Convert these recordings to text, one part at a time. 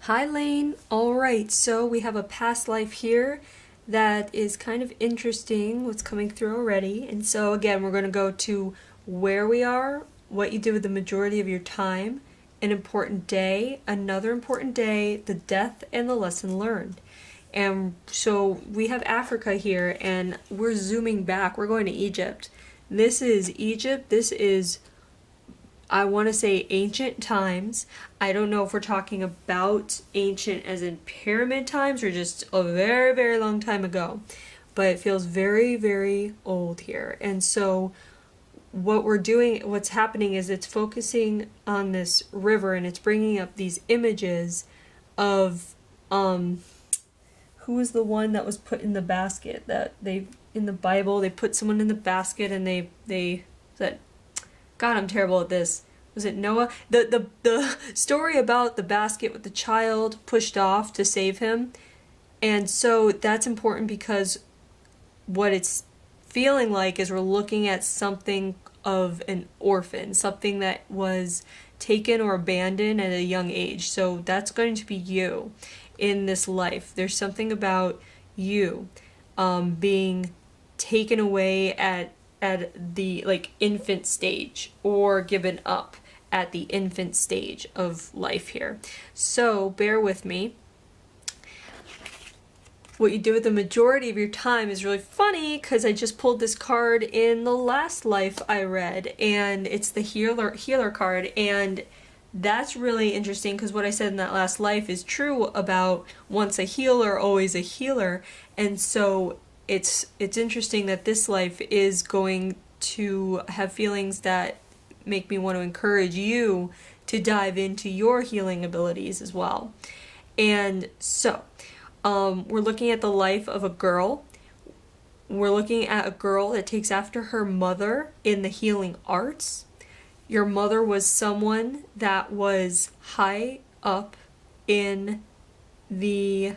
Hi Lane. Alright, so we have a past life here that is kind of interesting, what's coming through already. And so again, we're going to go to where we are, what you did with the majority of your time, an important day, another important day, the death, and the lesson learned. And so we have Africa here, and we're zooming back. We're going to Egypt. This is Egypt. This is, I want to say, ancient times. I don't know if we're talking about ancient as in pyramid times or just a very, very long time ago, but it feels very, very old here. And so what's happening is it's focusing on this river, and it's bringing up these images of, who was the one that was put in the basket that in the Bible, they put someone in the basket and they said, God, I'm terrible at this. Was it Noah? The story about the basket with the child pushed off to save him. And so that's important because what it's feeling like is we're looking at something of an orphan, something that was taken or abandoned at a young age. So that's going to be you in this life. There's something about you being taken away at the infant stage or given up at the infant stage of life here. So bear with me. What you do with the majority of your time is really funny because I just pulled this card in the last life I read, and it's the healer card, and that's really interesting because what I said in that last life is true about once a healer, always a healer. And so it's interesting that this life is going to have feelings that make me want to encourage you to dive into your healing abilities as well. And so we're looking at the life of a girl. We're looking at a girl that takes after her mother in the healing arts. Your mother was someone that was high up in the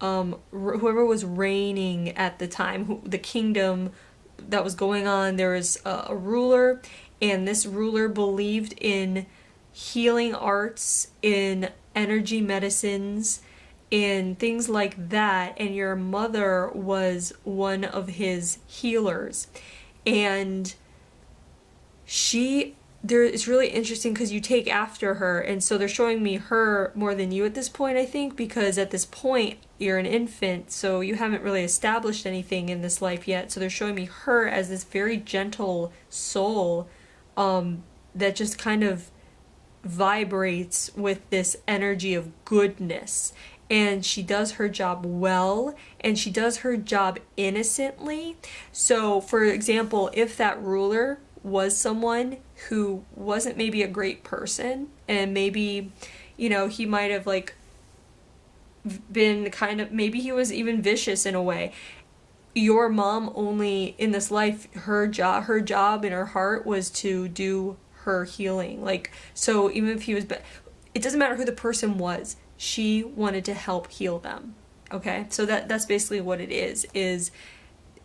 whoever was reigning at the time, the kingdom that was going on. There was a ruler, and this ruler believed in healing arts, in energy medicines, in things like that, and your mother was one of his healers. And it's really interesting because you take after her, and so they're showing me her more than you at this point, I think, because at this point you're an infant, so you haven't really established anything in this life yet. So they're showing me her as this very gentle soul that just kind of vibrates with this energy of goodness. And she does her job well, and she does her job innocently. So, for example, if that ruler was someone who wasn't maybe a great person, and maybe, he might have been maybe he was even vicious in a way. Your mom only in this life, her job in her heart was to do her healing. So even if he was, it doesn't matter who the person was, she wanted to help heal them. Okay, so that's basically what it is.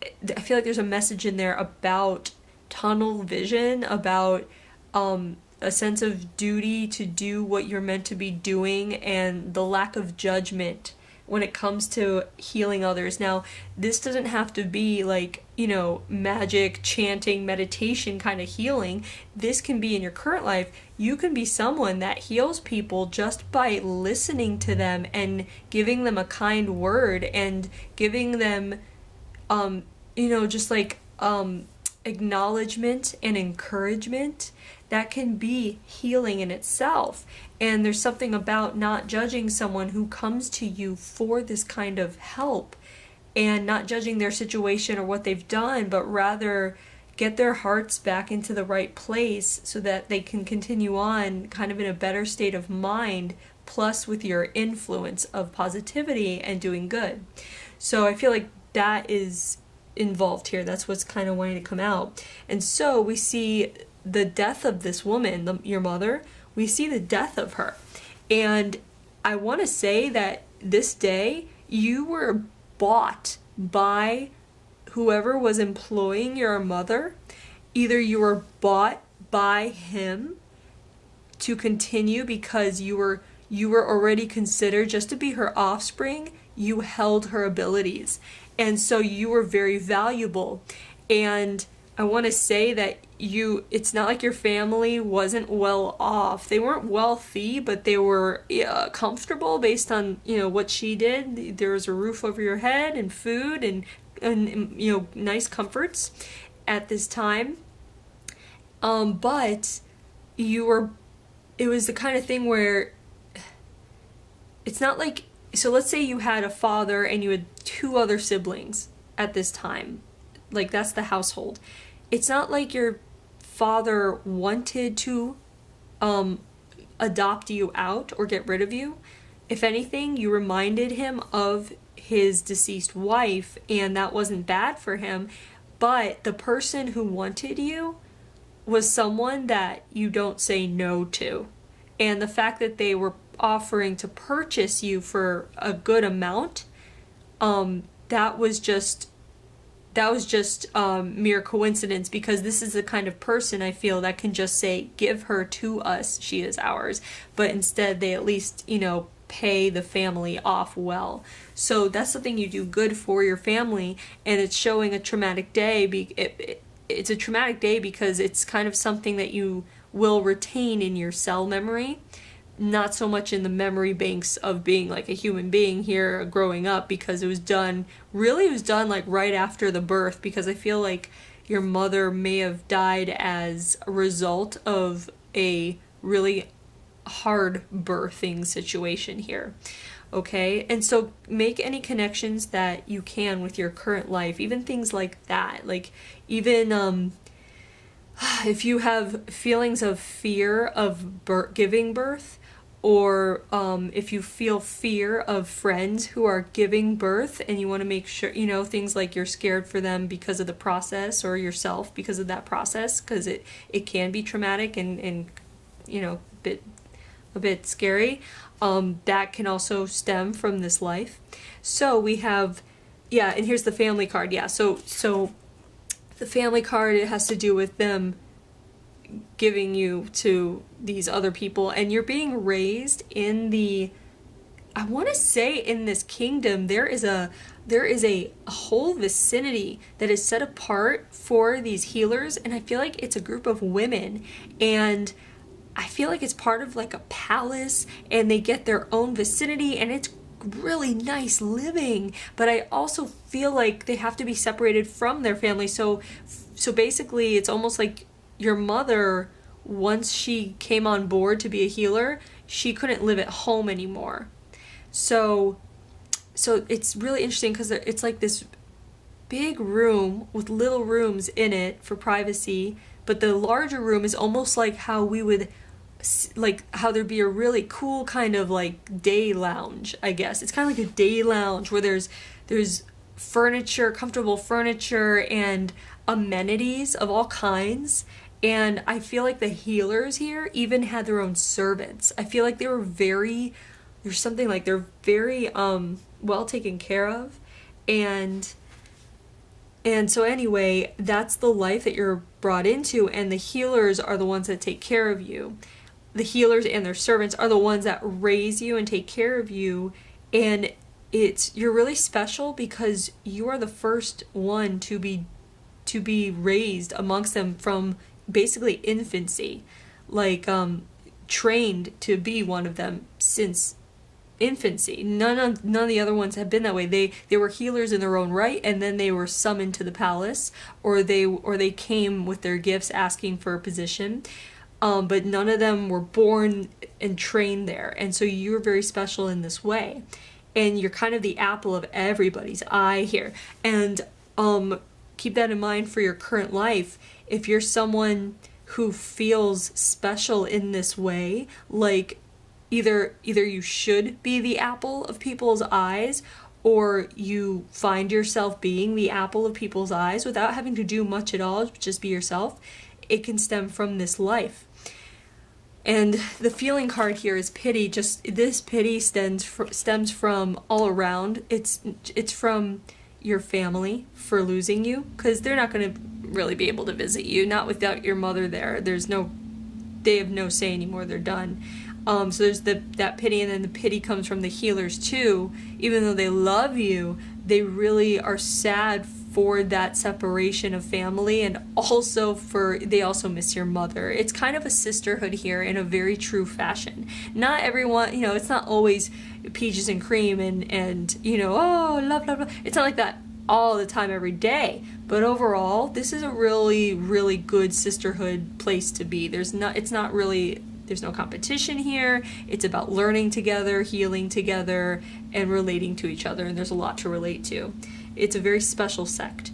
I feel like there's a message in there about tunnel vision, about a sense of duty to do what you're meant to be doing, and the lack of judgment when it comes to healing others. Now, this doesn't have to be magic, chanting, meditation kind of healing. This can be in your current life. You can be someone that heals people just by listening to them and giving them a kind word and giving them, acknowledgement and encouragement. That can be healing in itself. And there's something about not judging someone who comes to you for this kind of help, and not judging their situation or what they've done, but rather get their hearts back into the right place so that they can continue on kind of in a better state of mind, plus with your influence of positivity and doing good. So I feel like that is involved here. That's what's kind of wanting to come out. And so we see the death of this woman, your mother. We see the death of her. And I want to say that this day you were bought by whoever was employing your mother. Either you were bought by him to continue because you you were already considered just to be her offspring. You held her abilities, and so you were very valuable. And I want to say that it's not like your family wasn't well off. They weren't wealthy, but they were comfortable based on, what she did. There was a roof over your head and food and nice comforts at this time. But it was the kind of thing where it's not like, so let's say you had a father and you had 2 other siblings at this time. Like, that's the household. It's not like your father wanted to adopt you out or get rid of you. If anything, you reminded him of his deceased wife, and that wasn't bad for him. But the person who wanted you was someone that you don't say no to. And the fact that they were offering to purchase you for a good amount, that was just mere coincidence, because this is the kind of person I feel that can just say, give her to us, she is ours. But instead they at least, pay the family off well. So that's something you do good for your family, and it's showing a traumatic day. It's a traumatic day because it's kind of something that you will retain in your cell memory, not so much in the memory banks of being like a human being here growing up, because it was done like right after the birth, because I feel like your mother may have died as a result of a really hard birthing situation here. Okay, and so make any connections that you can with your current life, even things like that. Like, even if you have feelings of fear of giving birth, or if you feel fear of friends who are giving birth and you want to make sure, things like you're scared for them because of the process, or yourself because of that process, because it can be traumatic and a bit scary. That can also stem from this life. So we have, and here's the family card. So the family card, it has to do with them giving you to these other people, and you're being raised in I want to say in this kingdom, there is a whole vicinity that is set apart for these healers, and I feel like it's a group of women, and I feel like it's part of like a palace, and they get their own vicinity, and it's really nice living. But I also feel like they have to be separated from their family. So basically it's almost like your mother, once she came on board to be a healer, she couldn't live at home anymore. So it's really interesting, because it's like this big room with little rooms in it for privacy, but the larger room is almost like how we would, like how there'd be a really cool kind of like day lounge, I guess. It's kind of like a day lounge where there's furniture, comfortable furniture, and amenities of all kinds. And I feel like the healers here even had their own servants. I feel like they're very well taken care of. And so anyway, that's the life that you're brought into, and the healers are the ones that take care of you. The healers and their servants are the ones that raise you and take care of you, and you're really special because you are the first one to be raised amongst them from basically infancy, like trained to be one of them since infancy. None of the other ones have been that way. They were healers in their own right, and then they were summoned to the palace, or they came with their gifts asking for a position. But none of them were born and trained there. And so you're very special in this way. And you're kind of the apple of everybody's eye here. And keep that in mind for your current life. If you're someone who feels special in this way, like either you should be the apple of people's eyes, or you find yourself being the apple of people's eyes without having to do much at all, just be yourself, it can stem from this life. And the feeling card here is pity. Just this pity stems from all around. It's from your family for losing you, because they're not going to really be able to visit you, not without your mother there. They have no say anymore. They're done. So there's that pity, and then the pity comes from the healers too. Even though they love you, they really are sad for that separation of family, and also they also miss your mother. It's kind of a sisterhood here in a very true fashion. Not everyone, it's not always peaches and cream and oh, love, love, love. It's not like that all the time every day, but overall this is a really, really good sisterhood place to be. There's no competition here. It's about learning together, healing together, and relating to each other, and there's a lot to relate to. It's a very special sect.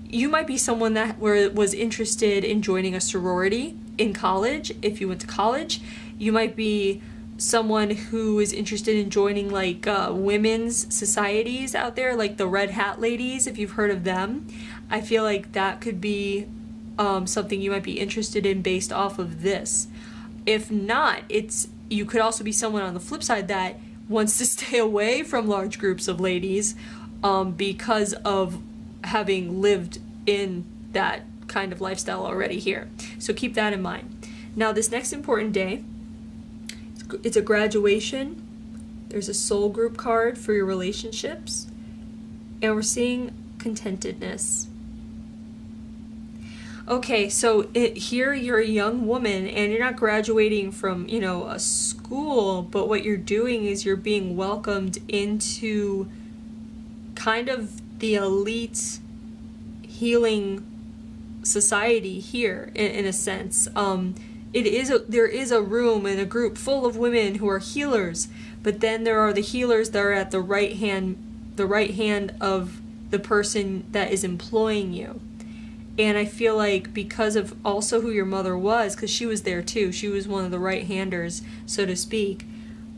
You might be someone that was interested in joining a sorority in college. If you went to college, you might be someone who is interested in joining like women's societies out there, like the Red Hat ladies, if you've heard of them. I feel like that could be something you might be interested in based off of this. If not, you could also be someone on the flip side that wants to stay away from large groups of ladies because of having lived in that kind of lifestyle already here. So keep that in mind. Now, this next important day, it's a graduation. There's a soul group card for your relationships, and we're seeing contentedness. Okay, so here you're a young woman and you're not graduating from, a school, but what you're doing is you're being welcomed into kind of the elite healing society here, in a sense. There is a room and a group full of women who are healers, but then there are the healers that are at the right hand of the person that is employing you. And I feel like because of also who your mother was, because she was there too, she was one of the right-handers, so to speak.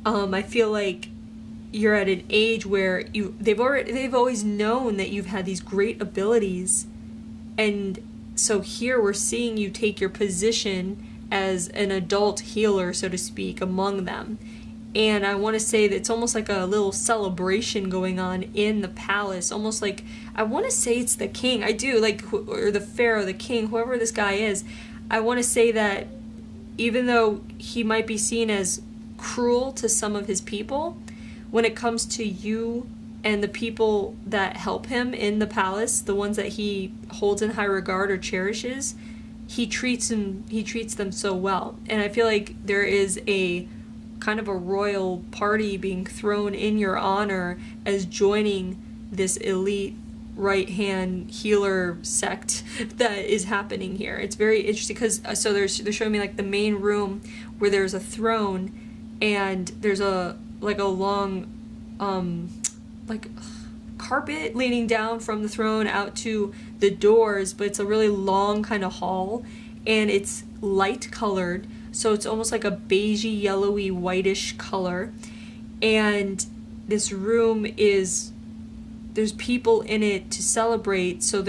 I feel like you're at an age where they've always known that you've had these great abilities, and so here we're seeing you take your position as an adult healer, so to speak, among them. And I want to say that it's almost like a little celebration going on in the palace. Almost like, I want to say it's the king. I do, or the pharaoh, the king, whoever this guy is. I want to say that even though he might be seen as cruel to some of his people, when it comes to you and the people that help him in the palace, the ones that he holds in high regard or cherishes, he treats them so well. And I feel like there is a kind of a royal party being thrown in your honor as joining this elite right-hand healer sect that is happening here. It's very interesting because they're showing me like the main room where there's a throne and there's a long carpet leaning down from the throne out to the doors, but it's a really long kind of hall, and it's light colored, so it's almost like a beigey, yellowy, whitish color. And this room there's people in it to celebrate, so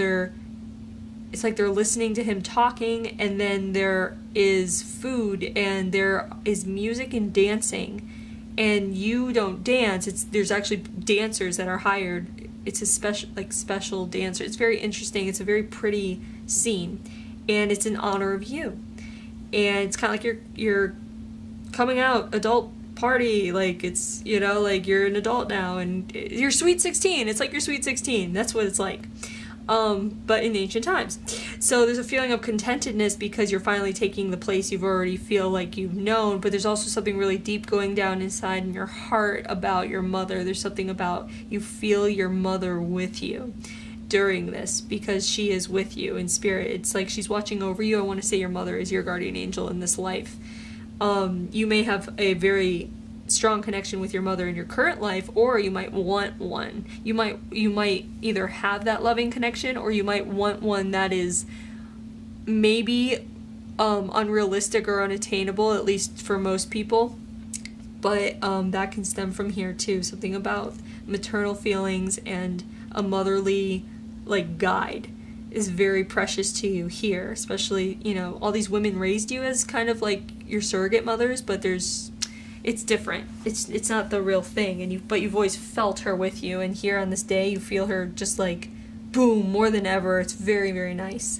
it's like they're listening to him talking, and then there is food and there is music and dancing. And you don't dance. There's actually dancers that are hired. It's a special dancer. It's very interesting. It's a very pretty scene, and it's in honor of you. And it's kind of like you're coming out adult party, like it's like you're an adult now, and you're sweet 16. It's like you're sweet 16. That's what it's like. But in ancient times. So there's a feeling of contentedness because you're finally taking the place you've already feel like you've known, but there's also something really deep going down inside in your heart about your mother. There's something about you feel your mother with you during this because she is with you in spirit. It's like she's watching over you. I want to say your mother is your guardian angel in this life. You may have a very strong connection with your mother in your current life, or you might want one. You might either have that loving connection, or you might want one that is maybe unrealistic or unattainable, at least for most people. But that can stem from here too. Something about maternal feelings and a motherly guide is very precious to you here, especially all these women raised you as kind of like your surrogate mothers, but it's different. It's not the real thing, but you've always felt her with you, and here on this day you feel her just like boom, more than ever. It's very, very nice.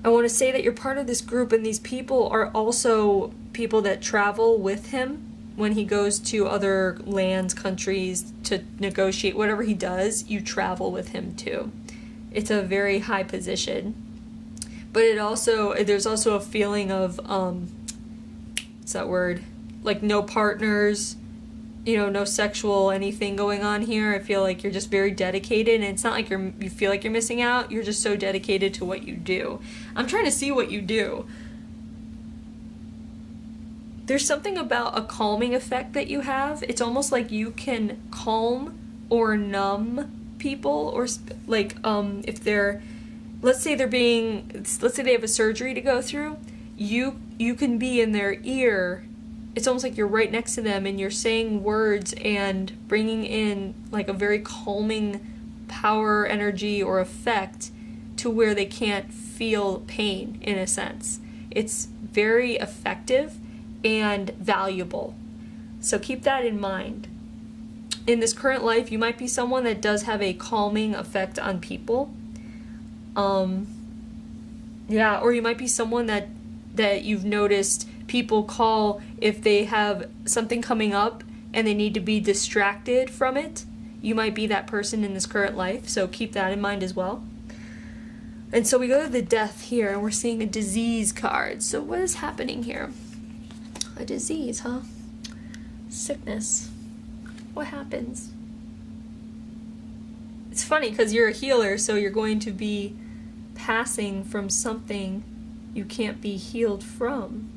I want to say that you're part of this group, and these people are also people that travel with him when he goes to other lands, countries to negotiate whatever he does. You travel with him too. It's a very high position, but there's also a feeling of what's that word, like no partners, no sexual anything going on here. I feel like you're just very dedicated, and it's not like you feel like you're missing out. You're just so dedicated to what you do. I'm trying to see what you do. There's something about a calming effect that you have. It's almost like you can calm or numb people, or like if they're, let's say they have a surgery to go through, you can be in their ear. It's almost like you're right next to them and you're saying words and bringing in like a very calming power, energy, or effect to where they can't feel pain, in a sense. It's very effective and valuable. So keep that in mind. In this current life, you might be someone that does have a calming effect on people. Or you might be someone that you've noticed people call if they have something coming up and they need to be distracted from it. You might be that person in this current life, so keep that in mind as well. And so we go to the death here, and we're seeing a disease card. So what is happening here? A disease, huh? Sickness. What happens? It's funny because you're a healer, so you're going to be passing from something you can't be healed from.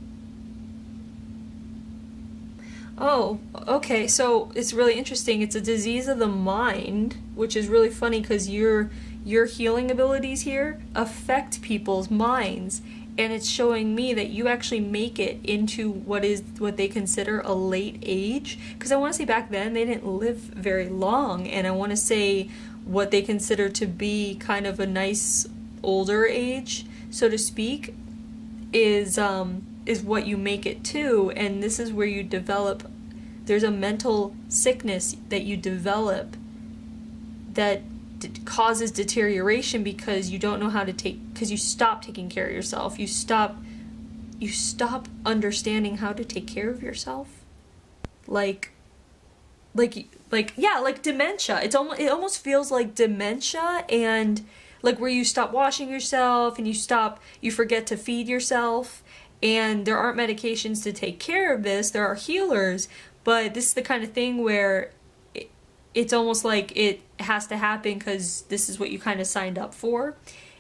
Oh, okay, so it's really interesting. It's a disease of the mind, which is really funny because your healing abilities here affect people's minds. And it's showing me that you actually make it into what they consider a late age. Because I want to say back then they didn't live very long, and I want to say what they consider to be kind of a nice older age, so to speak, is what you make it to. And this is where you develop. There's a mental sickness that you develop that causes deterioration because you don't know how to because you stop taking care of yourself. You stop understanding how to take care of yourself. Like dementia. It almost feels like dementia, and like where you stop washing yourself and you forget to feed yourself, and there aren't medications to take care of this. There are healers, but this is the kind of thing where it's almost like it has to happen because this is what you kind of signed up for.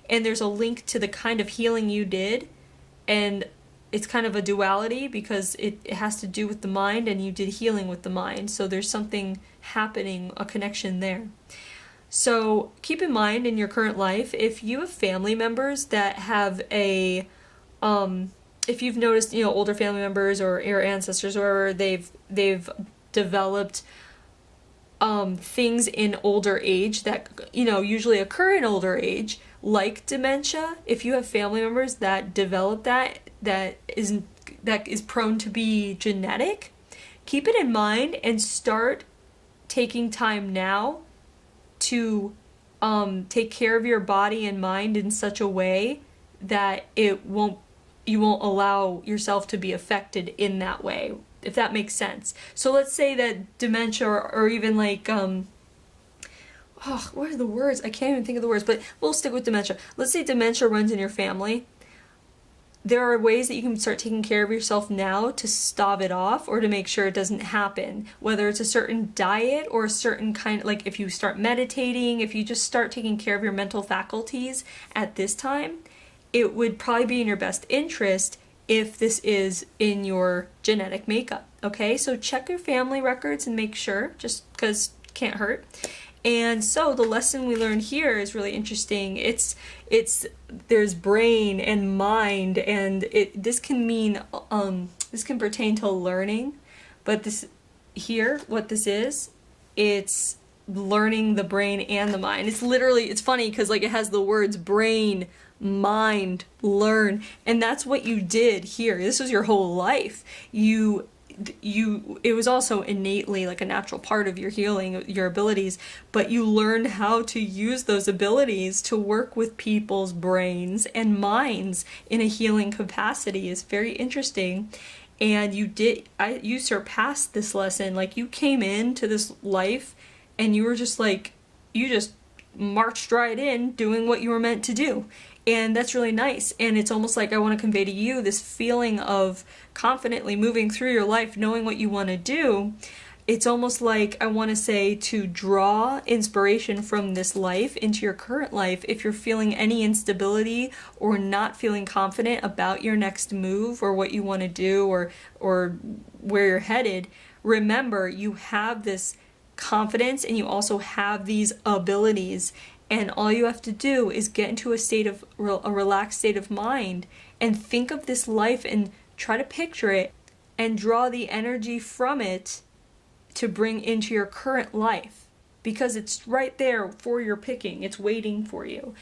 And there's a link to the kind of healing you did. And it's kind of a duality because it has to do with the mind, and you did healing with the mind. So there's something happening, a connection there. So keep in mind in your current life, if you have family members that have if you've noticed, older family members or your ancestors, or they've developed things in older age that usually occur in older age, like dementia. If you have family members that develop that is prone to be genetic, keep it in mind and start taking time now to take care of your body and mind in such a way that you won't allow yourself to be affected in that way, if that makes sense. So let's say that dementia or even like what are the words? I can't even think of the words, but we'll stick with dementia. Let's say dementia runs in your family. There are ways that you can start taking care of yourself now to stave it off or to make sure it doesn't happen. Whether it's a certain diet or a certain kind, like if you start meditating, if you just start taking care of your mental faculties at this time, it would probably be in your best interest if this is in your genetic makeup. Okay, so check your family records and make sure, just because it can't hurt. And so the lesson we learned here is really interesting. There's brain and mind, and this can mean this can pertain to learning, but what this is, it's learning the brain and the mind. It's funny because like it has the words brain, mind, learn, and that's what you did here. This was your whole life. It was also innately like a natural part of your healing, your abilities, but you learned how to use those abilities to work with people's brains and minds in a healing capacity. Is very interesting. and you surpassed this lesson. Like, you came into this life and you were just like, you just marched right in doing what you were meant to do. And that's really nice. And it's almost like I want to convey to you this feeling of confidently moving through your life, knowing what you want to do. It's almost like I want to say to draw inspiration from this life into your current life. If you're feeling any instability or not feeling confident about your next move or what you want to do or where you're headed, remember you have this confidence and you also have these abilities, and all you have to do is get into a relaxed state of mind and think of this life and try to picture it and draw the energy from it to bring into your current life, because it's right there for your picking. It's waiting for you.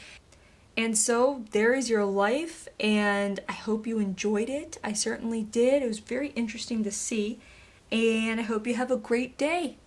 And so there is your life, and I hope you enjoyed it. I certainly did. It was very interesting to see, and I hope you have a great day.